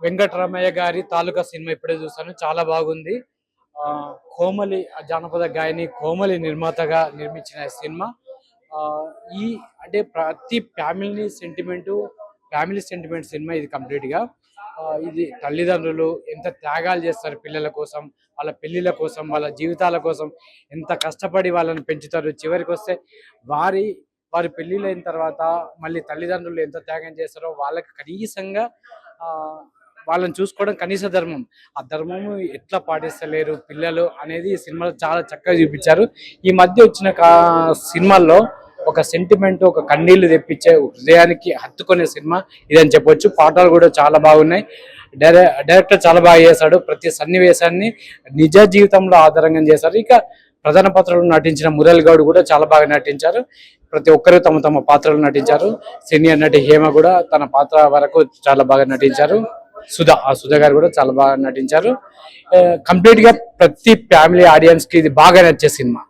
వెంకటరామయ్య గారి తాలూకా సినిమా ఇప్పుడే చూసాను, చాలా బాగుంది. కోమలి జానపద గాయని కోమలి నిర్మాతగా నిర్మించిన సినిమా. ఆ, ఈ అంటే ప్రతి ఫ్యామిలీ సెంటిమెంట్ సినిమా ఇది కంప్లీట్ గా. ఇది తల్లిదండ్రులు ఎంత త్యాగాలు చేస్తారు పిల్లల కోసం, వాళ్ళ పెళ్లిళ్ళ కోసం, వాళ్ళ జీవితాల కోసం ఎంత కష్టపడి వాళ్ళని పెంచుతారు. చివరికి వస్తే వారి వారి పెళ్లిళ్ళైన తర్వాత మళ్ళీ తల్లిదండ్రులు ఎంత త్యాగం చేస్తారో వాళ్ళకి కనీసంగా ఆ వాళ్ళని చూసుకోవడం కనీస ధర్మం. ఆ ధర్మము ఎట్లా పాటిస్తలేరు పిల్లలు అనేది ఈ సినిమాలో చాలా చక్కగా చూపించారు. ఈ మధ్య వచ్చిన సినిమాల్లో ఒక సెంటిమెంట్, ఒక కన్నీళ్లు తెప్పించే, హృదయానికి హత్తుకునే సినిమా ఇదని చెప్పొచ్చు. పాటలు కూడా చాలా బాగున్నాయి. డైరెక్టర్ చాలా బాగా చేశాడు. ప్రతి సన్నివేశాన్ని నిజ జీవితంలో ఆధారంగా చేశారు. ఇక ప్రధాన పాత్రలు నటించిన మురళి గౌడ్ కూడా చాలా బాగా నటించారు. ప్రతి ఒక్కరు తమ తమ పాత్రలు నటించారు. సీనియర్ నటి హేమ కూడా తన పాత్ర వరకు చాలా బాగా నటించారు. సుధా గారు కూడా చాలా బాగా నటించారు. కంప్లీట్ గా ప్రతి ఫ్యామిలీ ఆడియన్స్ కి ఇది బాగా నచ్చే సినిమా.